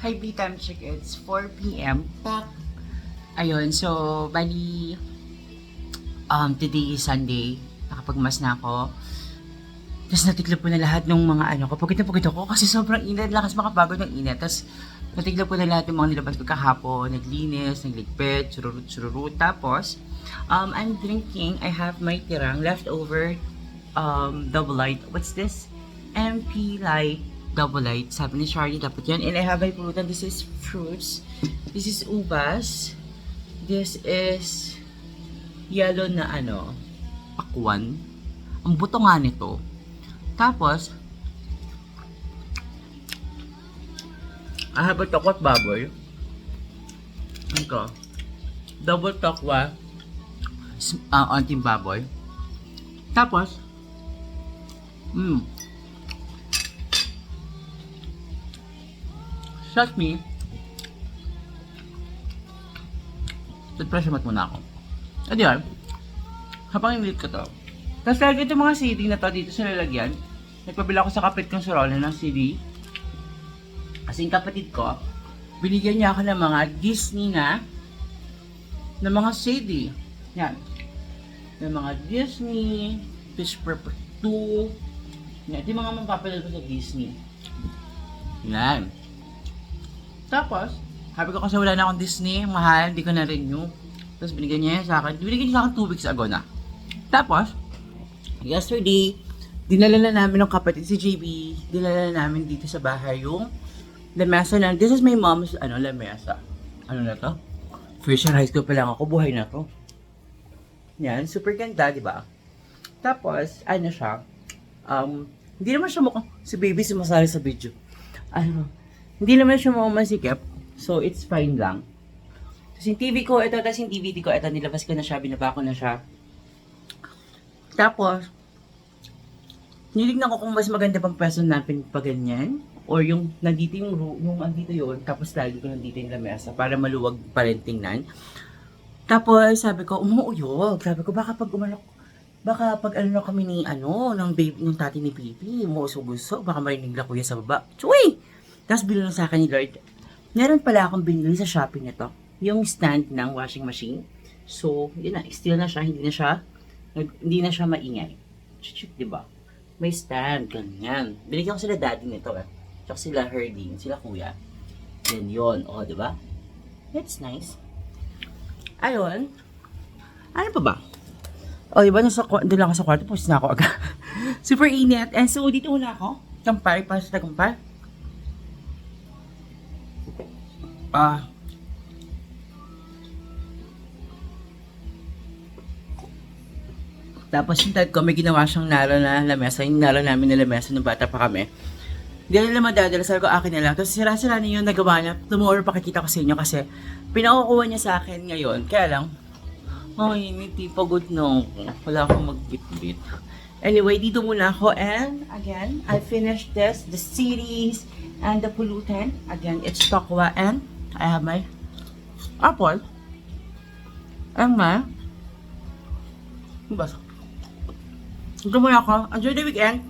Hi, B-Time Chick. It's 4 p.m. Pak. Ayun, so, bali, today is Sunday. Nakapagmas na ako. Tapos natiklop ko na lahat ng mga ano ko. Pagkita ako kasi sobrang init. Lakas makapagod ng init. Tapos natiklop ko na lahat ng mga nilabas ko kahapon. Naglinis, nagligpit, chururut. Tapos, I'm drinking. I have my tirang leftover double light. What's this? MP Light Double Light. Sabi ni Charlie, dapat yan. And I have my pulutan. This is fruits. This is ubas. This is yellow na ano, pakwan. Ang buto nga nito. Tapos, I have a tokwat baboy. Ito. Double tokwa. Onting baboy. Tapos, shot me. Nag-pressure mat muna ako. At yun, habang imilit ko to. Tapos lagi itong mga CD na to dito sa lalagyan. Nagpabila ako sa kapit kong sorola ng CD. Kasi yung kapatid ko, binigyan niya ako ng mga Disney na mga CD. Yan. Ng mga Disney, Fish Perfect 2. Yan. Ito yung mga mapapalala ko sa Disney. Yan. Tapos, sabi ko kasi wala na akong Disney, mahal, hindi ko na-renew. Tapos binigyan niya sa akin, binigyan niya sa akin 2 weeks ago na. Tapos, yesterday, dinala na namin ng kapatid si JB, dinala na namin dito sa bahay yung lamesa na, this is my mom's, lamesa. Ano na to? First year high school pa lang ako, buhay na to. Yan, super ganda, di ba? Tapos, ano siya, hindi naman siya mukhang, si baby sumasali sa video. Hindi naman siya mukhang masikip. So, it's fine lang. Tapos yung TV ko, ito, tapos yung DVD ko, ito, nilabas ko na siya, binaba ko na siya. Tapos, nilignan ko kung mas maganda pang pwesto natin pa ganyan. Or yung nandito yung andito yun, tapos lagi ko nandito yung lamesa para maluwag pa rin tingnan. Tapos, sabi ko, umuuyog. Sabi ko, baka pag ano kami ng baby, ng tati ni baby, umuusog-usog, baka marinig lang kuya sa baba. Chuy! Tapos bilo sa akin ni Lord, meron pala akong binili sa Shopee nito. Yung stand ng washing machine. So, yun na, still na siya, hindi na siya maingay. Chuchuk, di ba? May stand, ganyan. Binigyan ko sila daddy nito Tsaka sila Herding, sila kuya. Yan yun, di ba? That's nice. Ayun. Ano pa ba? Diba, doon lang ako sa kwarto, post na ako agad. Super init. And so, dito muna ako. Kampay, para sa tagumpay. Tapos yung dad ko, may ginawa siyang naro na lamesa. Yung naro namin na lamesa nung bata pa kami. Hindi na nila madadala. Sabi ko, akin na lang. Tapos sira-sira na yung nagawa niya. Tomorrow pakikita ko sa inyo kasi pinakukuha niya sa akin ngayon. Kaya lang, hindi pagod no. Wala akong magbit-bit. Anyway, dito muna ako. And again, I finished the series and the pollutant. Again, it's Tokwa and I have my apple. And my basa. Ito muna ako. Enjoy the weekend.